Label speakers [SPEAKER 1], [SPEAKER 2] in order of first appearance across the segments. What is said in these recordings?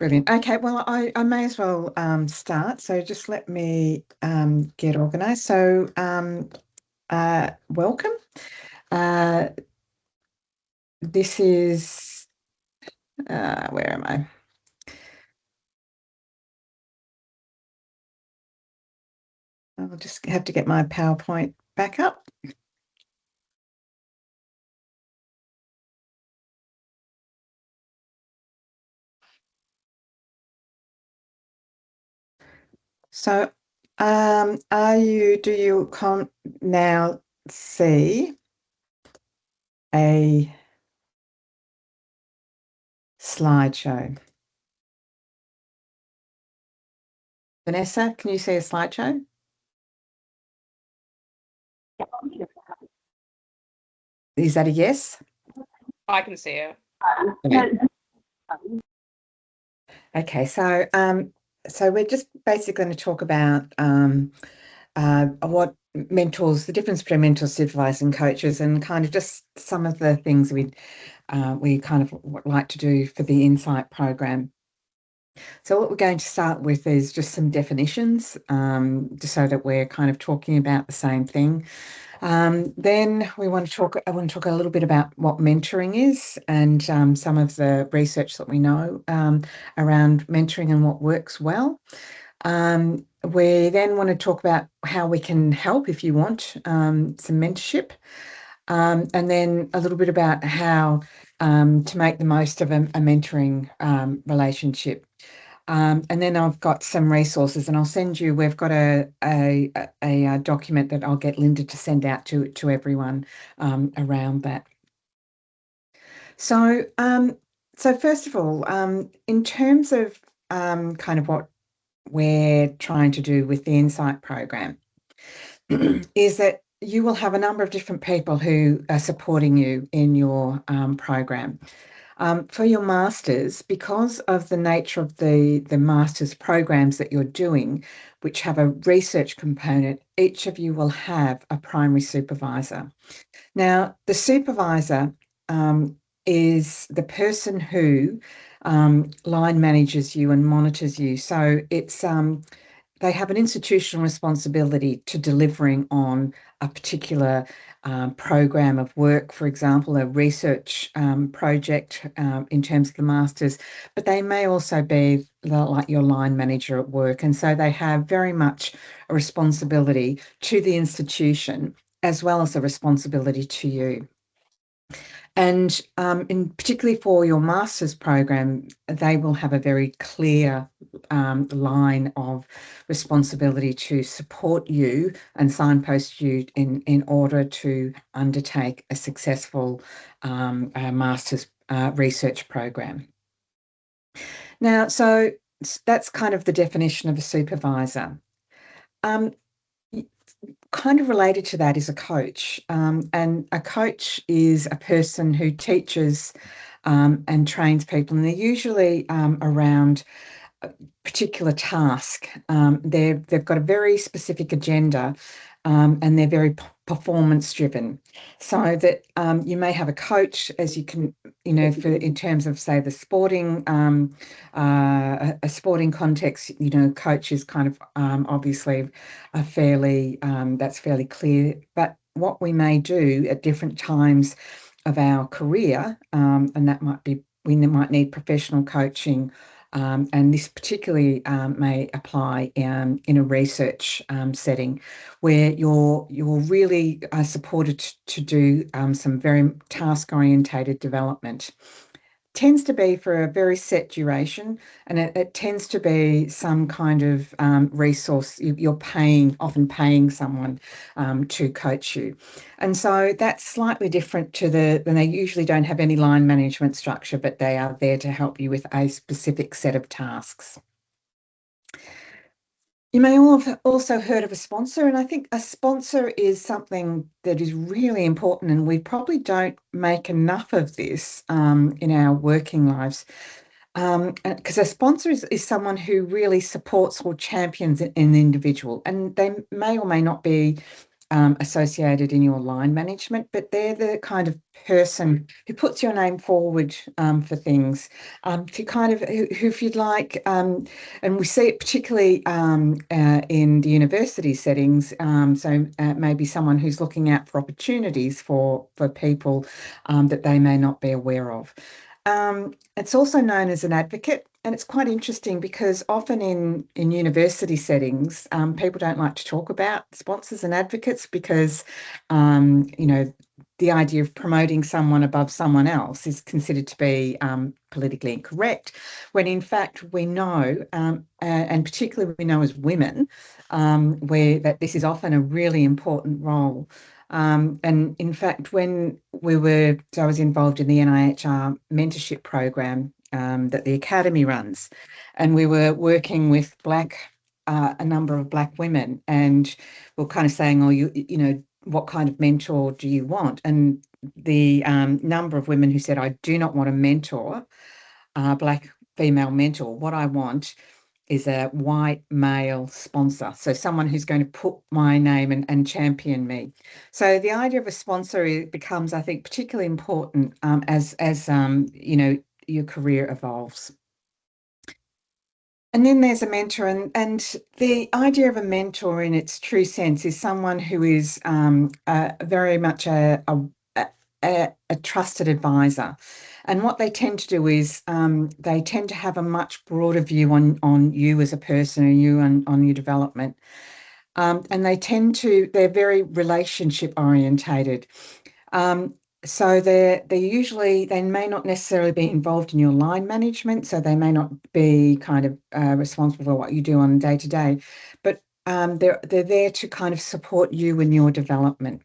[SPEAKER 1] Brilliant. Okay, well, I may as well start. So just let me get organised. So welcome. Uh, this is, where am I? I'll just have to get my PowerPoint back up. So do you now see a slideshow? Vanessa, can you see a slideshow? Is that a yes?
[SPEAKER 2] I can see it.
[SPEAKER 1] Okay, so we're just basically going to talk about what mentors, the difference between mentors, supervisors, and coaches, and kind of just some of the things we kind of like to do for the Insight program. So what we're going to start with is just some definitions, just so that we're kind of talking about the same thing. Then I want to talk a little bit about what mentoring is and some of the research that we know around mentoring and what works well. We then want to talk about how we can help if you want some mentorship, and then a little bit about how to make the most of a mentoring relationship. And then I've got some resources, and I'll send you. We've got a document that I'll get Linda to send out to everyone around that. So, first of all, in terms of kind of what we're trying to do with the Insight program, is that you will have a number of different people who are supporting you in your program. For your masters, because of the nature of the masters programs that you're doing, which have a research component, each of you will have a primary supervisor. Now, the supervisor is the person who line manages you and monitors you. So it's they have an institutional responsibility to delivering on a particular program of work, for example, a research project in terms of the masters, but they may also be like your line manager at work. And so they have very much a responsibility to the institution as well as a responsibility to you. And particularly for your master's program, they will have a very clear line of responsibility to support you and signpost you in order to undertake a successful master's research program. Now, so that's kind of the definition of a supervisor. Kind of related to that is a coach. And a coach is a person who teaches and trains people, and they're usually around a particular task. They've got a very specific agenda, and they're very performance driven. So that you may have a coach, as you can, in terms of, say, the sporting, a sporting context, coach is kind of obviously a fairly, that's fairly clear. But what we may do at different times of our career, and that might be, we might need professional coaching, and this particularly may apply in a research setting where you're really supported to do some very task-orientated development. Tends to be for a very set duration, and it tends to be some kind of resource. You're often paying someone to coach you. And so that's slightly different when they usually don't have any line management structure, but they are there to help you with a specific set of tasks. You may all have also heard of a sponsor, and I think a sponsor is something that is really important, and we probably don't make enough of this in our working lives. Because a sponsor is someone who really supports or champions an individual, and they may or may not be associated in your line management, but they're the kind of person who puts your name forward for things. To kind of, who, if you'd like, and we see it particularly in the university settings. So maybe someone who's looking out for opportunities for people that they may not be aware of. It's also known as an advocate, and it's quite interesting because often in university settings, people don't like to talk about sponsors and advocates because, the idea of promoting someone above someone else is considered to be politically incorrect, when in fact we know, and particularly we know as women, where that this is often a really important role. And in fact, so I was involved in the NIHR mentorship program that the Academy runs, and we were working with a number of Black women, and we're kind of saying, oh, what kind of mentor do you want? And the number of women who said, I do not want a mentor, Black female mentor. What I want is a white male sponsor. So someone who's going to put my name and champion me. So the idea of a sponsor becomes, I think, particularly important as your career evolves. And then there's a mentor, and the idea of a mentor in its true sense is someone who is very much a trusted advisor. And what they tend to do is they tend to have a much broader view on you as a person and you on your development. And they're very relationship orientated. Um, so they may not necessarily be involved in your line management, so they may not be kind of responsible for what you do on day to day, but they're there to kind of support you in your development.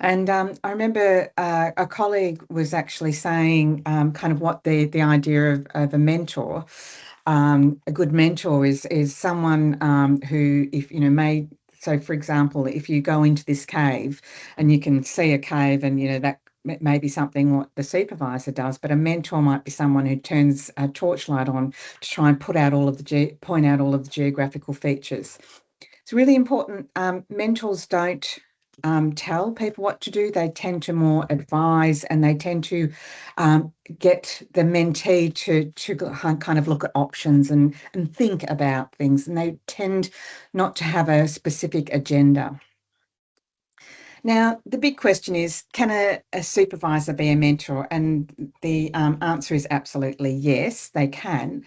[SPEAKER 1] And I remember a colleague was actually saying kind of what the idea of a mentor. A good mentor is someone who, if you know, may. So, for example, if you go into this cave and you can see a cave, and that may be something what the supervisor does, but a mentor might be someone who turns a torchlight on to try and point out all of the geographical features. It's really important. Mentors don't tell people what to do. They tend to more advise, and they tend to get the mentee to kind of look at options and think about things. And they tend not to have a specific agenda. Now, the big question is, can a supervisor be a mentor? And the answer is absolutely yes, they can.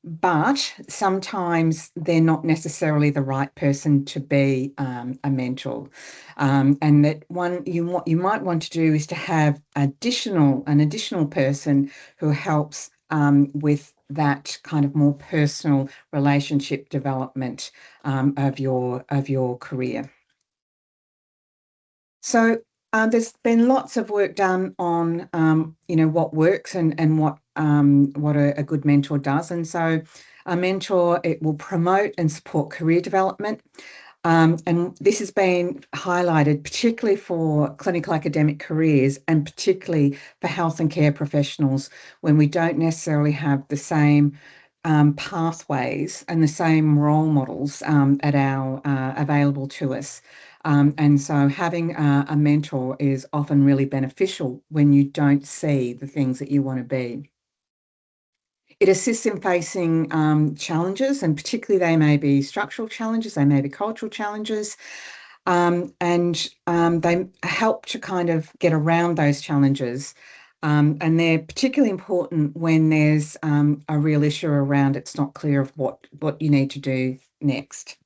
[SPEAKER 1] But sometimes they're not necessarily the right person to be a mentor. And that what you might want to do is to have an additional person who helps with that kind of more personal relationship development of your career. So there's been lots of work done on what works and what a good mentor does. And so a mentor, it will promote and support career development. And this has been highlighted particularly for clinical academic careers, and particularly for health and care professionals, when we don't necessarily have the same pathways and the same role models at our available to us. And so having a mentor is often really beneficial when you don't see the things that you want to be. It assists in facing challenges, and particularly they may be structural challenges, they may be cultural challenges, and they help to kind of get around those challenges. And they're particularly important when there's a real issue around it's not clear of what you need to do next.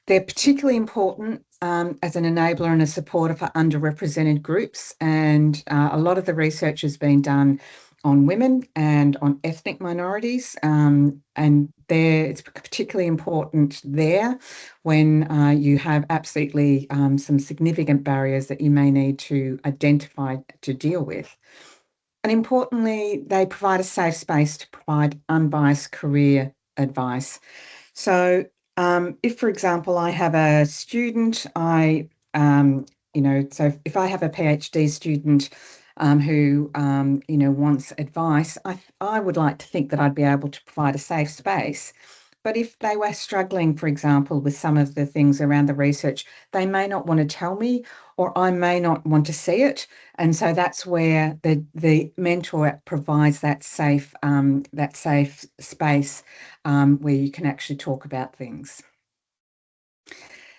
[SPEAKER 1] They're particularly important as an enabler and a supporter for underrepresented groups. And a lot of the research has been done on women and on ethnic minorities. And it's particularly important there when you have absolutely some significant barriers that you may need to identify to deal with. And importantly, they provide a safe space to provide unbiased career advice. So if, for example, I have a student, so if I have a PhD student who, wants advice, I would like to think that I'd be able to provide a safe space. But if they were struggling, for example, with some of the things around the research, they may not want to tell me, or I may not want to see it. And so that's where the mentor provides that safe space where you can actually talk about things.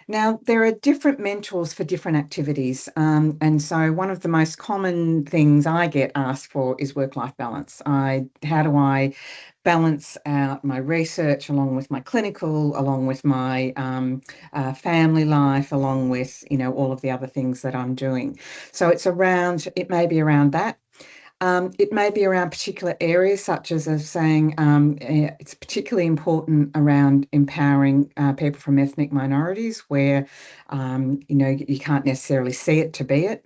[SPEAKER 1] Now, there are different mentors for different activities. And so one of the most common things I get asked for is work-life balance. How do I balance out my research along with my clinical, along with my family life, along with, all of the other things that I'm doing. So it may be around that. It may be around particular areas, such as saying it's particularly important around empowering people from ethnic minorities where, you can't necessarily see it to be it.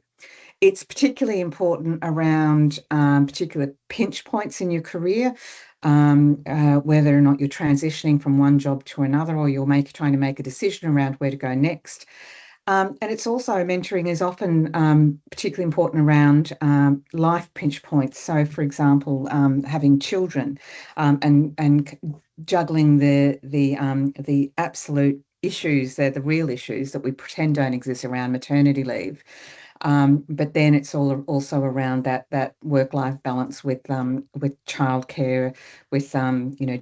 [SPEAKER 1] It's particularly important around particular pinch points in your career, whether or not you're transitioning from one job to another, or you're trying to make a decision around where to go next. And it's also mentoring is often particularly important around life pinch points. So, for example, having children and juggling the absolute issues, the real issues that we pretend don't exist around maternity leave. But then it's also around that work-life balance with childcare, with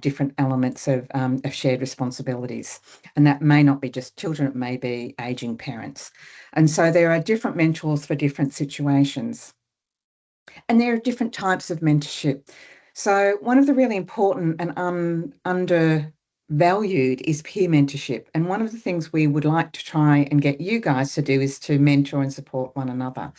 [SPEAKER 1] different elements of shared responsibilities, and that may not be just children; it may be aging parents, and so there are different mentors for different situations. And there are different types of mentorship. So one of the really important and undervalued is peer mentorship. And one of the things we would like to try and get you guys to do is to mentor and support one another.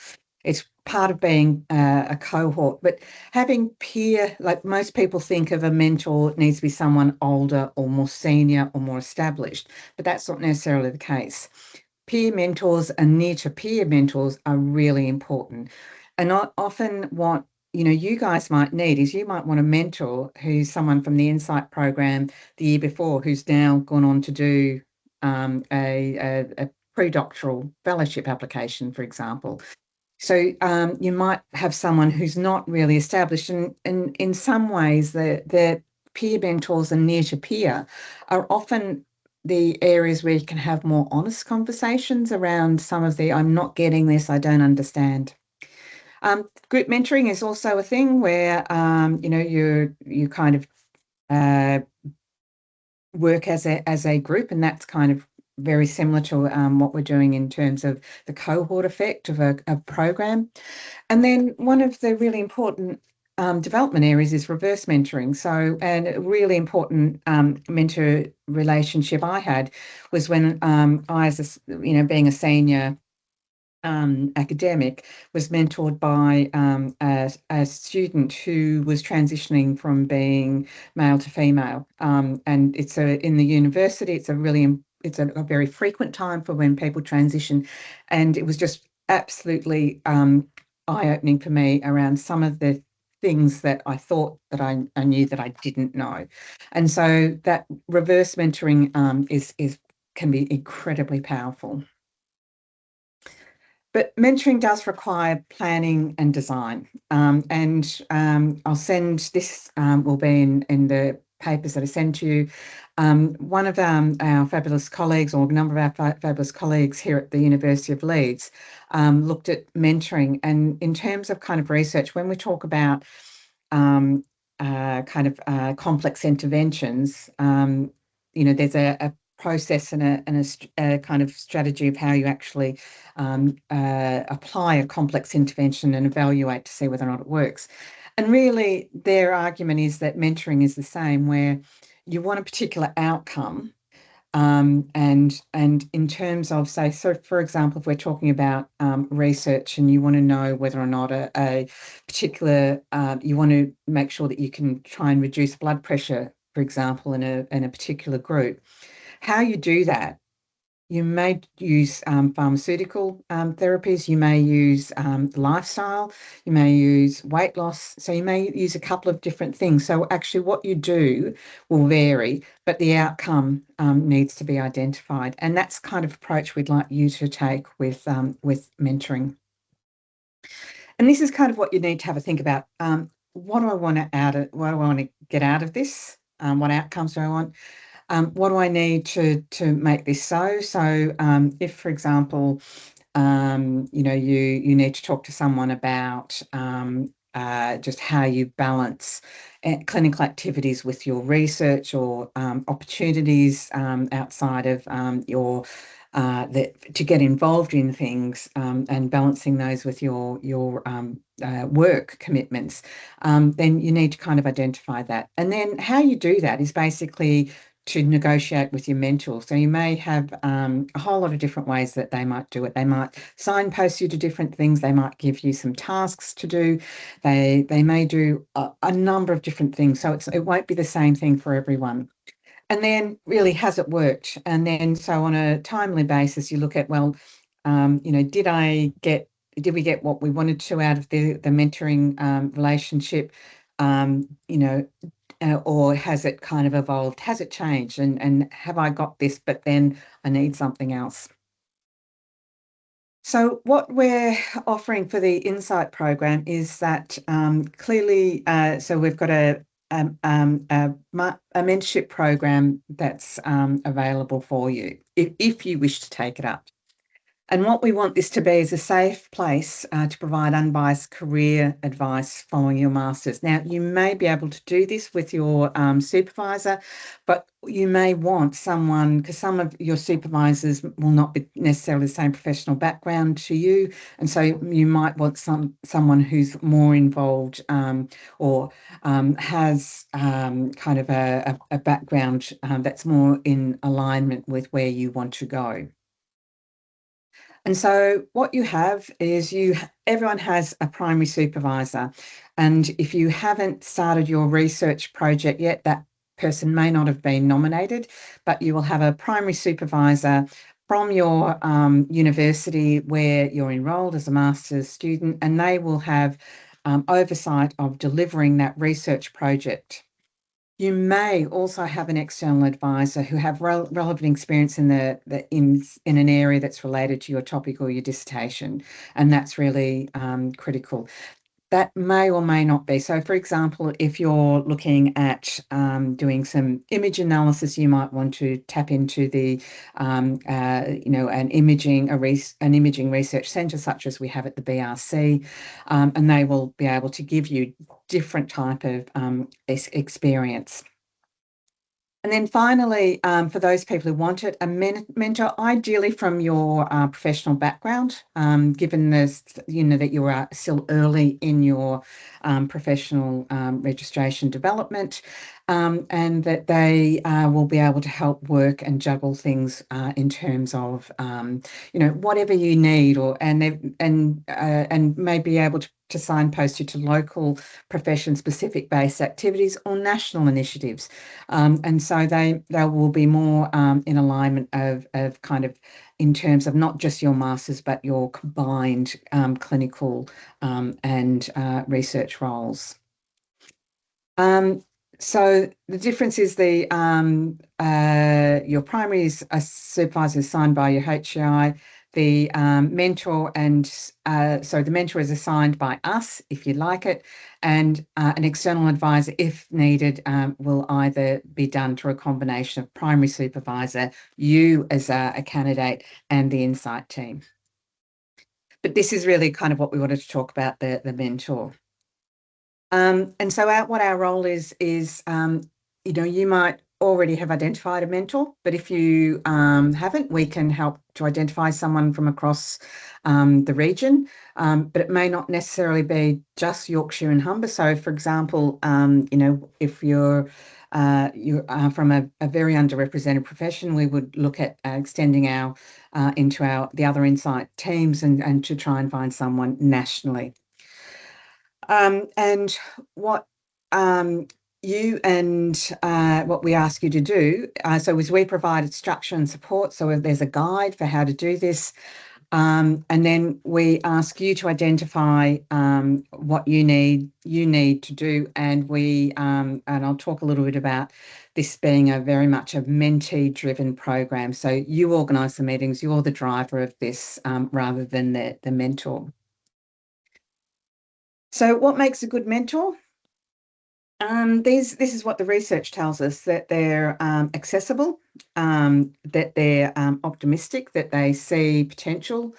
[SPEAKER 1] It's part of being a cohort, but having peer, like most people think of a mentor, it needs to be someone older or more senior or more established, but that's not necessarily the case. Peer mentors and near to peer mentors are really important. And often what you guys might need is you might want a mentor who's someone from the Insight program the year before who's now gone on to do a pre-doctoral fellowship application, for example. So you might have someone who's not really established, and in some ways, the peer mentors and near to peer are often the areas where you can have more honest conversations around some of the I'm not getting this, I don't understand. Group mentoring is also a thing where you kind of uh, work as a group, and that's kind of very similar to what we're doing in terms of the cohort effect of a program. And then one of the really important development areas is reverse mentoring. So, and a really important mentor relationship I had was when I, as being a senior academic, was mentored by a student who was transitioning from being male to female. And in the university, it's a very frequent time for when people transition. And it was just absolutely eye-opening for me around some of the things that I thought that I knew that I didn't know. And so that reverse mentoring is can be incredibly powerful. But mentoring does require planning and design. And I'll send this, will be in the papers that I send to you. One of our fabulous colleagues, or a number of our fabulous colleagues here at the University of Leeds, looked at mentoring. And in terms of kind of research, when we talk about um, complex interventions, there's a process and a kind of strategy of how you actually apply a complex intervention and evaluate to see whether or not it works. And really, their argument is that mentoring is the same, where you want a particular outcome. And in terms of, say, so for example, if we're talking about research and you want to know whether or not a particular, you want to make sure that you can try and reduce blood pressure, for example, in a particular group, how you do that, you may use pharmaceutical therapies, you may use lifestyle, you may use weight loss. So you may use a couple of different things. So actually what you do will vary, but the outcome needs to be identified. And that's kind of approach we'd like you to take with mentoring. And this is kind of what you need to have a think about. What do I want to get out of this? What outcomes do I want? what do I need to make this so? So if, for example, you need to talk to someone about just how you balance clinical activities with your research or opportunities outside of your to get involved in things and balancing those with your work commitments, then you need to kind of identify that. And then how you do that is basically to negotiate with your mentor. So you may have a whole lot of different ways that they might do it. They might signpost you to different things. They might give you some tasks to do. They may do a number of different things. So it won't be the same thing for everyone. And then really, has it worked? And then so on a timely basis, you look at, well, did we get what we wanted to out of the mentoring relationship? Um, you know, or has it kind of evolved? Has it changed? And have I got this, but then I need something else? So what we're offering for the Insight program is that clearly, so we've got a mentorship program that's available for you if you wish to take it up. And what we want this to be is a safe place to provide unbiased career advice following your master's. Now, you may be able to do this with your supervisor, but you may want someone, because some of your supervisors will not be necessarily the same professional background to you, and so you might want someone who's more involved or has kind of a background that's more in alignment with where you want to go. And so what you have is everyone has a primary supervisor. And if you haven't started your research project yet, that person may not have been nominated, but you will have a primary supervisor from your university where you're enrolled as a master's student, and they will have oversight of delivering that research project. You may also have an external advisor who have relevant experience in an area that's related to your topic or your dissertation, and that's really critical. That may or may not be. So, for example, if you're looking at doing some image analysis, you might want to tap into an imaging research centre such as we have at the BRC, and they will be able to give you different type of experience. And then finally, for those people who want it, a mentor, ideally from your professional background, given this, that you are still early in your professional registration development, and that they will be able to help work and juggle things in terms of, whatever you need, and may be able to signpost you to local profession-specific based activities or national initiatives. And so they will be more in alignment of kind of in terms of not just your masters, but your combined clinical and research roles. So the difference is your primary is a supervisor assigned by your HCI. The mentor so the mentor is assigned by us if you like it, and an external advisor, if needed, will either be done through a combination of primary supervisor, you as a candidate, and the Insight team. But this is really kind of what we wanted to talk about, the mentor. And so what our role is, you might already have identified a mentor, but if you haven't, we can help to identify someone from across the region, but it may not necessarily be just Yorkshire and Humber. So, for example, if you're from a very underrepresented profession, we would look at extending into the other Insight teams and to try and find someone nationally. And what what we ask you to do, so is we provide structure and support. So if there's a guide for how to do this, and then we ask you to identify what you need to do, and and I'll talk a little bit about this being very much a mentee-driven program. So you organise the meetings, you're the driver of this rather than the mentor. So what makes a good mentor? This is what the research tells us, that they're accessible, that they're optimistic, that they see potential,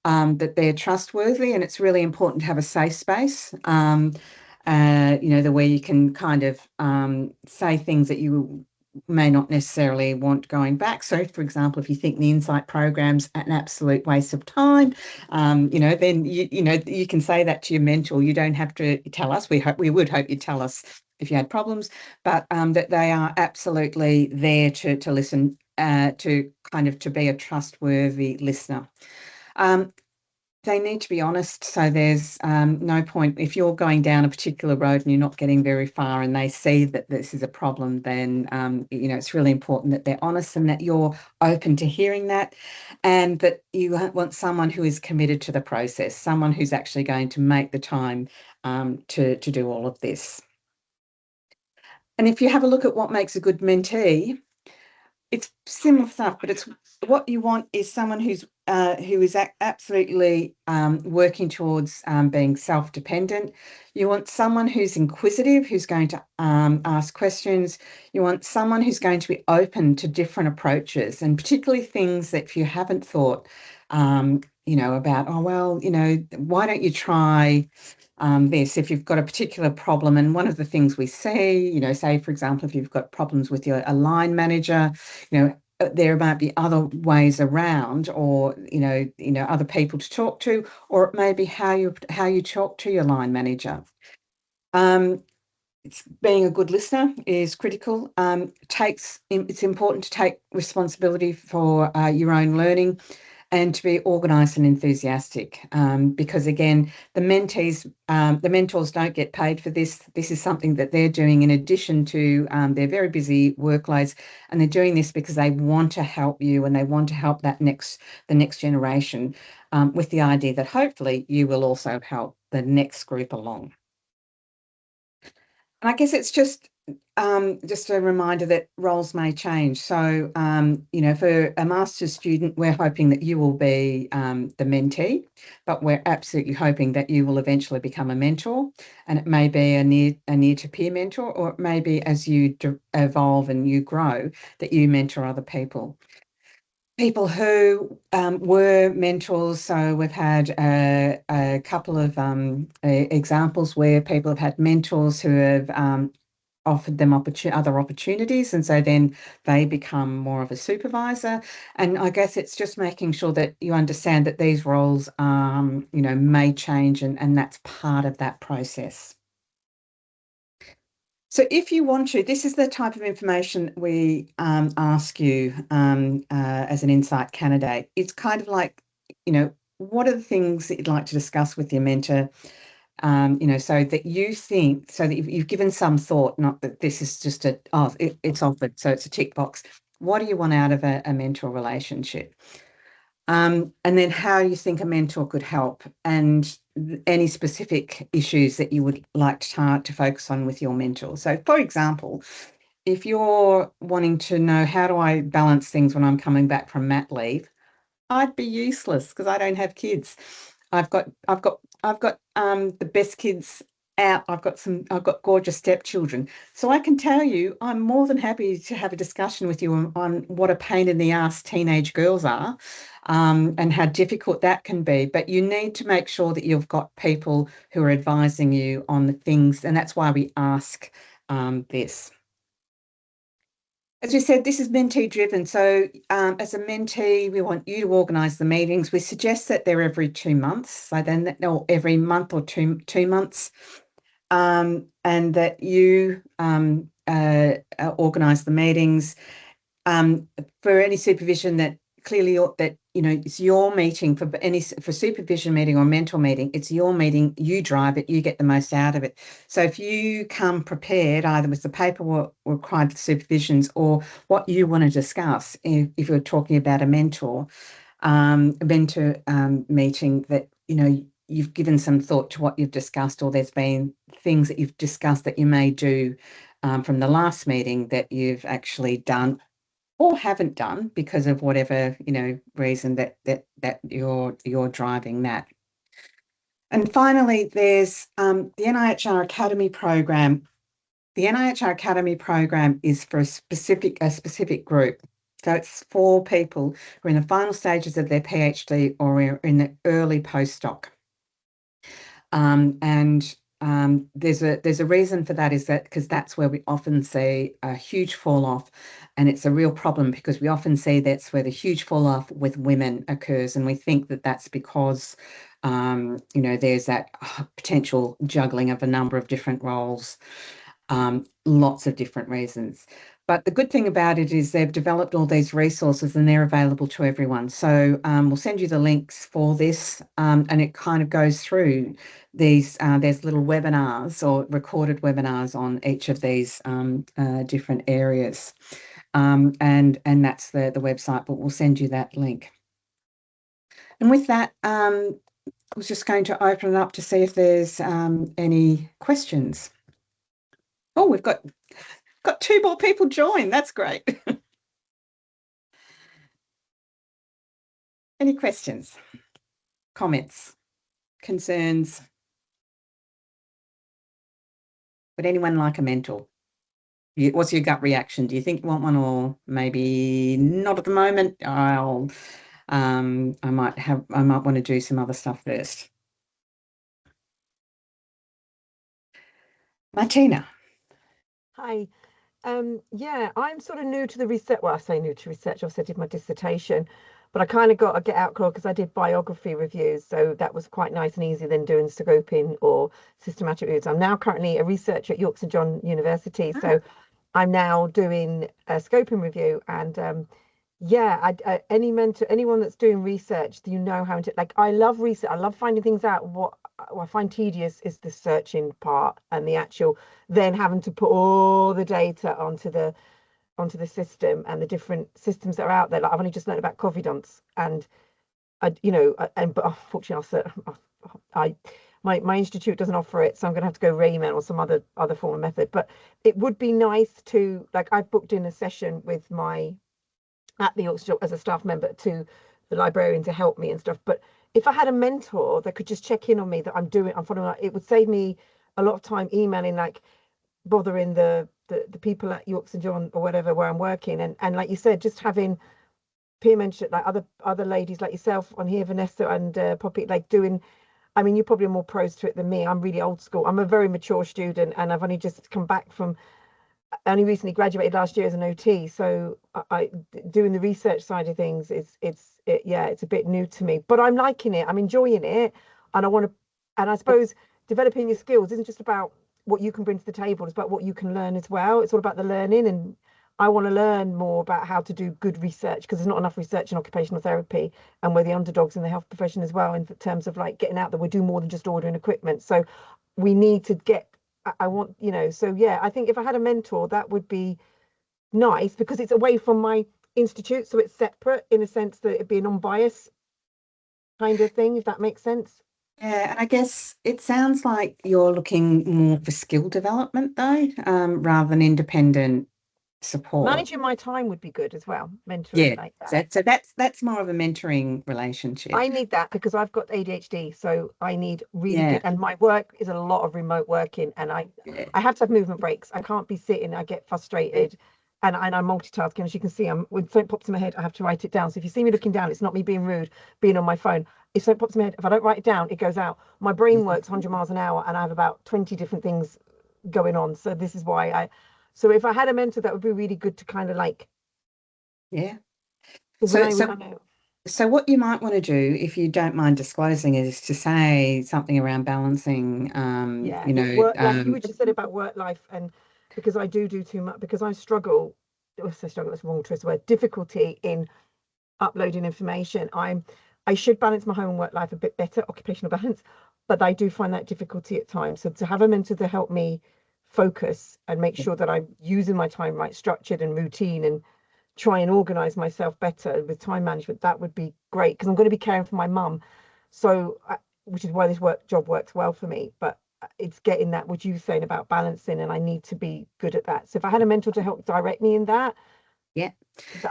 [SPEAKER 1] that they're trustworthy, and it's really important to have a safe space, where you can kind of say things that you may not necessarily want going back. So, for example, if you think the Insight program's an absolute waste of time, then you can say that to your mentor. You don't have to tell us. We would hope you tell us if you had problems, but that they are absolutely there to listen, to be a trustworthy listener. Um, they need to be honest. So there's no point if you're going down a particular road and you're not getting very far, and they see that this is a problem, then it's really important that they're honest and that you're open to hearing that, and that you want someone who is committed to the process, someone who's actually going to make the time to do all of this. And if you have a look at what makes a good mentee, it's similar stuff, but it's what you want is someone who is absolutely working towards being self-dependent. You want someone who's inquisitive, who's going to ask questions. You want someone who's going to be open to different approaches, and particularly things that if you haven't thought, about, oh, well, why don't you try this if you've got a particular problem. And one of the things we see, say, for example, if you've got problems with a line manager, there might be other ways around, or other people to talk to, or it may be how you talk to your line manager. Being a good listener is critical. It's important to take responsibility for your own learning, and to be organised and enthusiastic. Because again, the mentors don't get paid for this. This is something that they're doing in addition to their very busy workloads, and they're doing this because they want to help you, and they want to help the next generation, with the idea that hopefully you will also help the next group along. And I guess it's just a reminder that roles may change. So, for a master's student, we're hoping that you will be the mentee, but we're absolutely hoping that you will eventually become a mentor. And it may be a near to peer mentor, or it may be as you evolve and you grow that you mentor other people. People who were mentors. So we've had a couple of examples where people have had mentors who have offered them other opportunities, and so then they become more of a supervisor. And I guess it's just making sure that you understand that these roles, may change, and that's part of that process. So if you want to, this is the type of information we ask you as an Insight candidate. It's kind of like, what are the things that you'd like to discuss with your mentor? So that you've given some thought, not that this is just it's offered, so it's a tick box. What do you want out of a mentor relationship? And then how you think a mentor could help, and any specific issues that you would like to focus on with your mentor. So, for example, if you're wanting to know how do I balance things when I'm coming back from mat leave, I'd be useless because I don't have kids. I've got the best kids out. I've got gorgeous stepchildren. So I can tell you, I'm more than happy to have a discussion with you on what a pain in the ass teenage girls are, and how difficult that can be. But you need to make sure that you've got people who are advising you on the things, and that's why we ask this. As we said, this is mentee driven. So, as a mentee, we want you to organise the meetings. We suggest that they're every 2 months. So then, or every month or 2 months, and that you organise the meetings. For any supervision, that clearly that it's your meeting. For supervision meeting or mentor meeting, it's your meeting. You drive it. You get the most out of it. So if you come prepared, either with the paperwork required for supervisions or what you want to discuss, if you're talking about a mentor meeting, that you've given some thought to what you've discussed, or there's been things that you've discussed that you may do from the last meeting that you've actually done or haven't done because of whatever reason that you're driving that. And finally, there's the NIHR Academy program. The NIHR Academy program is for a specific group. So it's for people who are in the final stages of their PhD or are in the early postdoc. And there's a reason for that, is that because that's where we often see a huge fall off, and it's a real problem because we often see that's where the huge fall off with women occurs, and we think that that's because there's that potential juggling of a number of different roles, lots of different reasons. But the good thing about it is they've developed all these resources and they're available to everyone. So we'll send you the links for this, and it kind of goes through these. There's little webinars or recorded webinars on each of these different areas, and that's the website. But we'll send you that link. And with that, I was just going to open it up to see if there's any questions. Oh, we've got two more people join. That's great. Any questions, comments, concerns? Would anyone like a mentor? What's your gut reaction? Do you think you want one, or maybe not at the moment? I might want to do some other stuff first. Martina.
[SPEAKER 3] Hi. Yeah, I'm sort of new to the research. Well, I say new to research. Obviously, I did my dissertation, but I kind of got a get out clause because I did biography reviews. So that was quite nice and easy than doing scoping or systematic reviews. I'm now currently a researcher at Yorkshire John University. So I'm now doing a scoping review. And yeah, any mentor, anyone that's doing research, you know how to, like, I love research. I love finding things out. What I find tedious is the searching part and the actual, then having to put all the data onto the system and the different systems that are out there. Like I've only just learned about Covidence, and but unfortunately, my institute doesn't offer it, so I'm going to have to go Rayman or some other form of method. But it would be nice to, like, I've booked in a session with at the Yorkshire as a staff member to the librarian to help me and stuff. But if I had a mentor that could just check in on me that I'm following, it would save me a lot of time emailing, like bothering the people at York St John or whatever where I'm working, and like you said, just having peer mentorship, like other ladies like yourself on here, Vanessa and Poppy, like doing. I mean, you're probably more pros to it than me. I'm really old school. I'm a very mature student, and I've only just come back from. I only recently graduated last year as an OT, so I doing the research side of things yeah, it's a bit new to me, but I'm liking it. I'm enjoying it, and I want to. And I suppose developing your skills isn't just about what you can bring to the table; it's about what you can learn as well. It's all about the learning, and I want to learn more about how to do good research, because there's not enough research in occupational therapy, and we're the underdogs in the health profession as well in terms of like getting out there. We do more than just ordering equipment, so we need to get. I want, so yeah, I think if I had a mentor, that would be nice, because it's away from my institute, so it's separate in a sense that it'd be a non-bias kind of thing, if that makes sense.
[SPEAKER 1] Yeah, and I guess it sounds like you're looking more for skill development though, rather than independent support.
[SPEAKER 3] Managing my time would be good as well, mentoring
[SPEAKER 1] Yeah,
[SPEAKER 3] like that.
[SPEAKER 1] so that's more of a mentoring relationship.
[SPEAKER 3] I need that because I've got ADHD, so I need really
[SPEAKER 1] Yeah,
[SPEAKER 3] good, and my work is a lot of remote working, and
[SPEAKER 1] yeah,
[SPEAKER 3] I have to have movement breaks. I can't be sitting, I get frustrated, and I'm multitasking. As you can see, when something pops in my head, I have to write it down. So if you see me looking down, it's not me being rude, being on my phone. If something pops in my head, if I don't write it down, it goes out. My brain works 100 miles an hour, and I have about 20 different things going on. So this is why so if I had a mentor, that would be really good to kind of like,
[SPEAKER 1] yeah.
[SPEAKER 3] because when
[SPEAKER 1] So,
[SPEAKER 3] I
[SPEAKER 1] so,
[SPEAKER 3] know.
[SPEAKER 1] so what you might want to do, if you don't mind disclosing it, is to say something around balancing,
[SPEAKER 3] Yeah, work, like you were just said about work life, and because I do too much, because I struggle. Oh, I struggle, that's the wrong choice of word. Difficulty in uploading information. I should balance my home and work life a bit better, occupational balance, but I do find that difficulty at times. So to have a mentor to help me focus and make sure that I'm using my time right, structured and routine, and try and organize myself better with time management, that would be great, because I'm going to be caring for my mum. So, which is why this job works well for me. But it's getting that, what you were saying about balancing, and I need to be good at that. So if I had a mentor to help direct me in that,
[SPEAKER 1] yeah.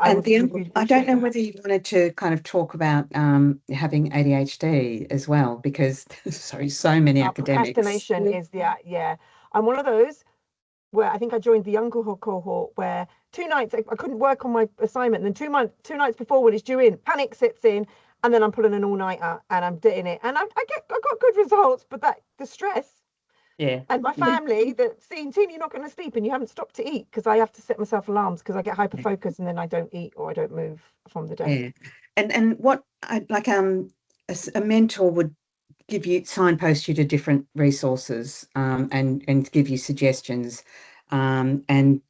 [SPEAKER 3] I
[SPEAKER 1] And
[SPEAKER 3] would really
[SPEAKER 1] I don't
[SPEAKER 3] appreciate
[SPEAKER 1] know
[SPEAKER 3] that.
[SPEAKER 1] whether you wanted to kind of talk about having ADHD as well, because sorry, so many academics.
[SPEAKER 3] Procrastination is, yeah. I'm one of those. where I think I joined the younger cohort where 2 nights I couldn't work on my assignment. And then 2 nights before when it's due in, panic sets in, and then I'm pulling an all-nighter and I'm doing it. And I got good results, but the stress
[SPEAKER 1] Yeah.
[SPEAKER 3] and my family that seeing Tina, you're not going to sleep and you haven't stopped to eat because I have to set myself alarms because I get hyper focused and then I don't eat or I don't move from the desk.
[SPEAKER 1] Yeah. And what I like a mentor would give you signpost you to different resources and give you suggestions and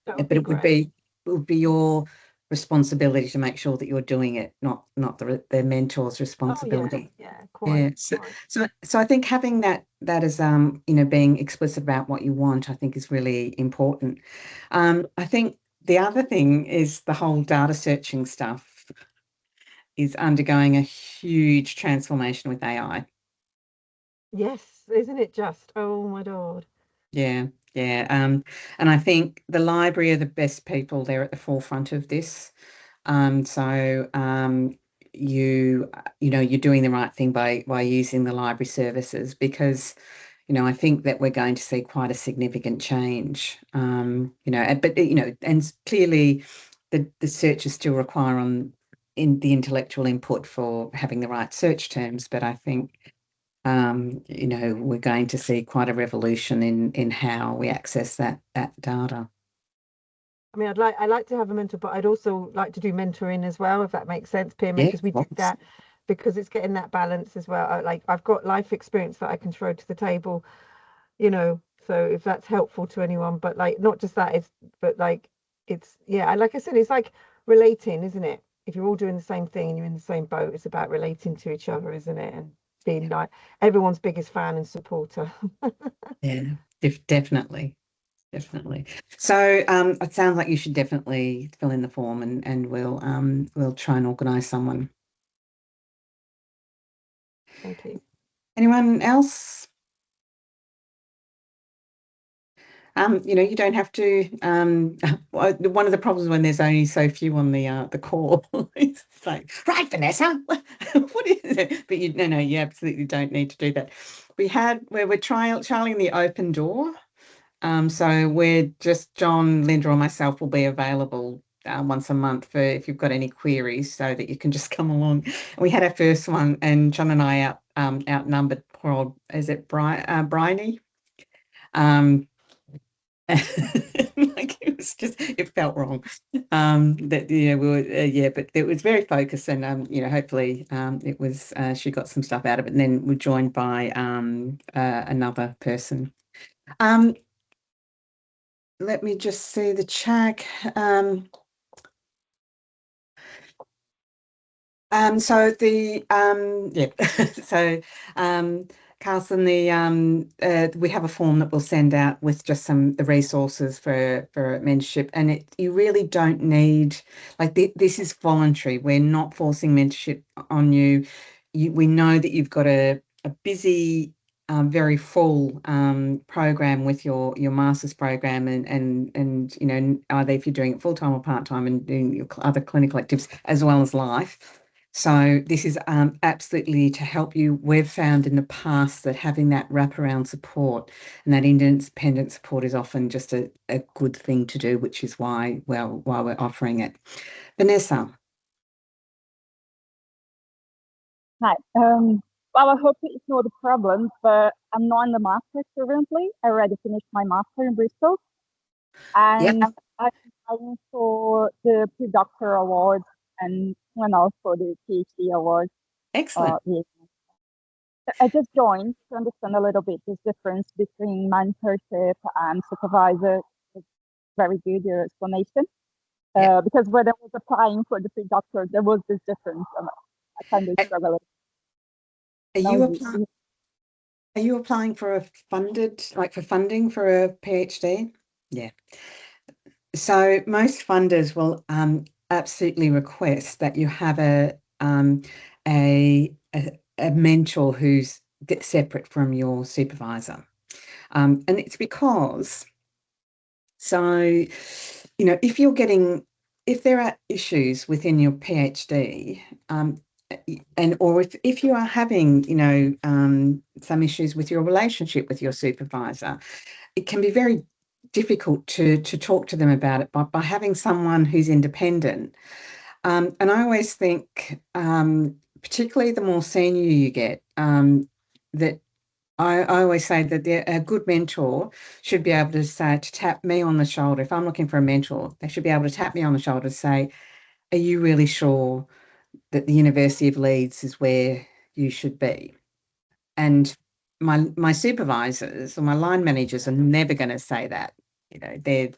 [SPEAKER 3] That
[SPEAKER 1] but
[SPEAKER 3] would be
[SPEAKER 1] it would be your responsibility to make sure that you're doing it, not the mentor's responsibility.
[SPEAKER 3] Yeah,
[SPEAKER 1] Yeah.
[SPEAKER 3] quite.
[SPEAKER 1] So I think having that as being explicit about what you want, I think is really important. I think the other thing is the whole data searching stuff is undergoing a huge transformation with AI.
[SPEAKER 3] Yes, isn't it just? Oh my God.
[SPEAKER 1] Yeah, yeah. And I think the library are the best people. They're at the forefront of this. So you're doing the right thing by using the library services because I think that we're going to see quite a significant change. And clearly the searches still require in the intellectual input for having the right search terms, but I think we're going to see quite a revolution in how we access that data.
[SPEAKER 3] I mean, I like to have a mentor, but I'd also like to do mentoring as well, if that makes sense, peer
[SPEAKER 1] Yeah,
[SPEAKER 3] mentors. We
[SPEAKER 1] of
[SPEAKER 3] did
[SPEAKER 1] course.
[SPEAKER 3] that because it's getting that balance as well. I've got life experience that I can throw to the table, so if that's helpful to anyone, but like not just that, but like like I said, it's like relating, isn't it? If you're all doing the same thing and you're in the same boat, it's about relating to each other, isn't it? And being like everyone's biggest fan and supporter.
[SPEAKER 1] Yeah, definitely. Definitely. So it sounds like you should definitely fill in the form and we'll try and organise someone.
[SPEAKER 3] Thank you.
[SPEAKER 1] Anyone else? You don't have to. One of the problems when there's only so few on the call, it's like, right, Vanessa, what is it? But no, you absolutely don't need to do that. We're trialing the open door. So we're just John, Linda, or myself will be available once a month for if you've got any queries, so that you can just come along. We had our first one, and John and I outnumbered poor old, is it Bryony? Um, like it felt wrong. That we were but it was very focused, and hopefully it was she got some stuff out of it, and then we're joined by another person. Let me just see the chat. So so Carlson, we have a form that we'll send out with just the resources for mentorship, and you really don't need this is voluntary. We're not forcing mentorship on you. We know that you've got a busy, very full program with your master's program, and either if you're doing it full time or part time, and doing your other clinical activities as well as life. So this is absolutely to help you. We've found in the past that having that wraparound support and that independent support is often just a good thing to do, which is why we're offering it. Vanessa.
[SPEAKER 4] Hi. Well, I hope it's not a problem, but I'm not in the master currently. I already finished my master in Bristol,
[SPEAKER 1] Yep.
[SPEAKER 4] and I'm applying for the pre-doctor award and for the PhD award.
[SPEAKER 1] Excellent.
[SPEAKER 4] Yeah. I just joined to understand a little bit this difference between mentorship and supervisor. It's very good, your explanation.
[SPEAKER 1] Yep.
[SPEAKER 4] Because when I was applying for the pre-doctor, there was this difference, and I kind of struggled.
[SPEAKER 1] Are you applying for for funding for a PhD? Yeah. So most funders will absolutely request that you have a, a mentor who's separate from your supervisor. And it's because, if there are issues within your PhD, or if you are having, some issues with your relationship with your supervisor, it can be very difficult to talk to them about it, but by having someone who's independent. And I always think, particularly the more senior you get, that I always say that a good mentor should be able to say, to tap me on the shoulder. If I'm looking for a mentor, they should be able to tap me on the shoulder and say, are you really sure that the University of Leeds is where you should be? And my supervisors or my line managers are never going to say that. You know, they've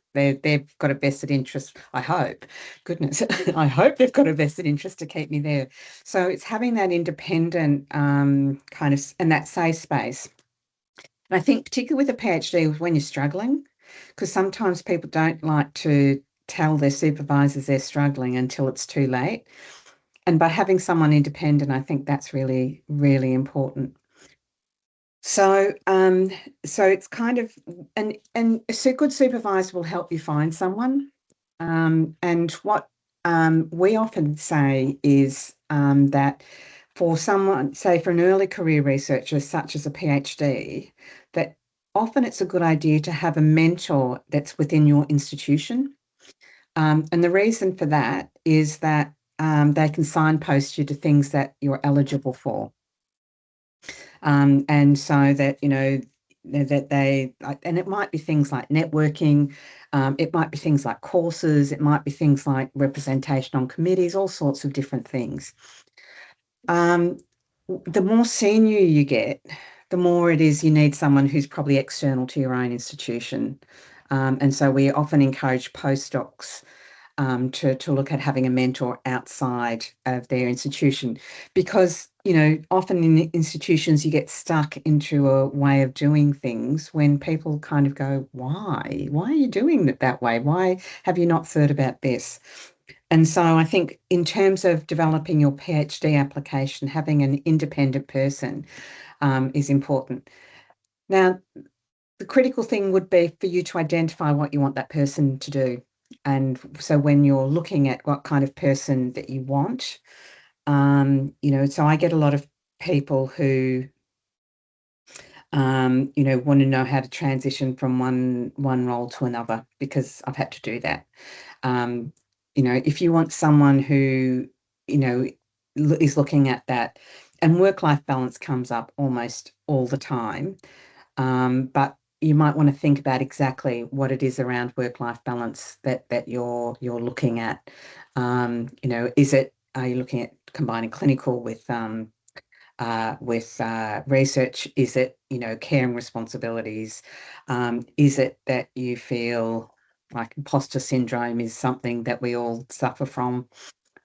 [SPEAKER 1] got a vested interest, I hope. Goodness, I hope they've got a vested interest to keep me there. So it's having that independent kind of, and that safe space. And I think particularly with a PhD, when you're struggling, because sometimes people don't like to tell their supervisors they're struggling until it's too late. And by having someone independent, I think that's really, really important. So, so it's kind of, and a good supervisor will help you find someone. And what we often say is that for someone, say for an early career researcher, such as a PhD, that often it's a good idea to have a mentor that's within your institution. And the reason for that is that they can signpost you to things that you're eligible for. And so that, you know, that they, and it might be things like networking, it might be things like courses, it might be things like representation on committees, all sorts of different things. The more senior you get, the more it is you need someone who's probably external to your own institution. And so we often encourage postdocs to look at having a mentor outside of their institution, because, you know, often in institutions you get stuck into a way of doing things when people kind of go, why are you doing it that way? Why have you not thought about this? And so I think in terms of developing your PhD application, having an independent person is important. Now, the critical thing would be for you to identify what you want that person to do. And so when you're looking at what kind of person that you want, you know, so I get a lot of people who, you know, want to know how to transition from one role to another, because I've had to do that. You know, if you want someone who, you know, is looking at that, and work-life balance comes up almost all the time, but you might want to think about exactly what it is around work-life balance that you're looking at. You know, are you looking at combining clinical with research? Is it, you know, care and responsibilities? Is it that you feel like imposter syndrome is something that we all suffer from,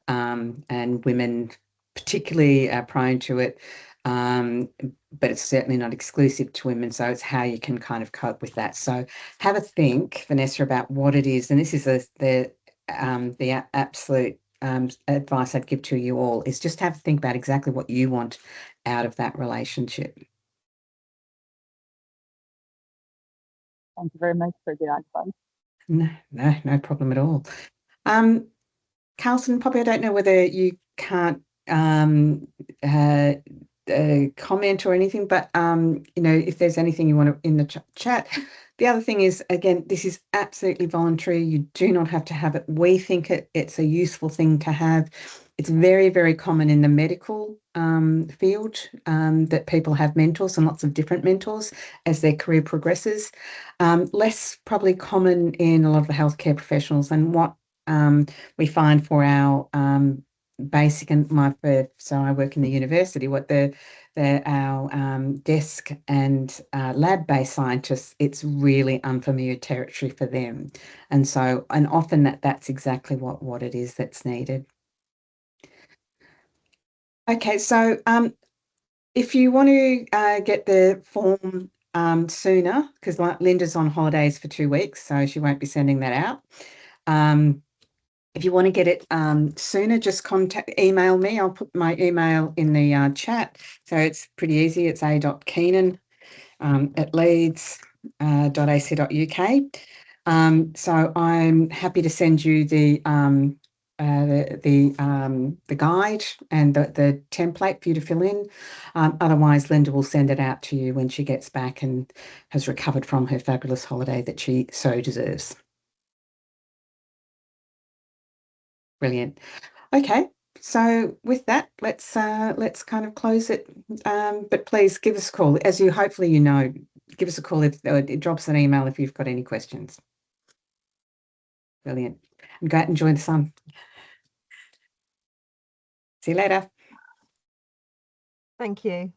[SPEAKER 1] and women particularly are prone to it, but it's certainly not exclusive to women. So it's how you can kind of cope with that. So have a think, Vanessa, about what it is, and this is the absolute advice I'd give to you all, is just have a think about exactly what you want out of that relationship.
[SPEAKER 4] Thank you very much for the advice.
[SPEAKER 1] No problem at all. Carlson, probably I don't know whether you can't comment or anything, but you know, if there's anything you want to in the chat. The other thing is, again, this is absolutely voluntary. You do not have to have it. We think it's a useful thing to have. It's very, very common in the medical field that people have mentors, and lots of different mentors as their career progresses. Less probably common in a lot of the healthcare professionals. And what we find for our basic and so I work in the university, what our desk and lab-based scientists, it's really unfamiliar territory for them. And so, and often that's exactly what it is that's needed. Okay, so if you want to get the form sooner, because Linda's on holidays for 2 weeks, so she won't be sending that out. If you want to get it sooner, just email me. I'll put my email in the chat. So it's pretty easy. It's a.keenan at leeds.ac.uk. So I'm happy to send you the the guide and the template for you to fill in. Otherwise, Linda will send it out to you when she gets back and has recovered from her fabulous holiday that she so deserves. Brilliant. Okay, so with that, let's kind of close it. But please give us a call, as you hopefully you know. Give us a call if drop us an email if you've got any questions. Brilliant. And go out and enjoy the sun. See you later.
[SPEAKER 3] Thank you.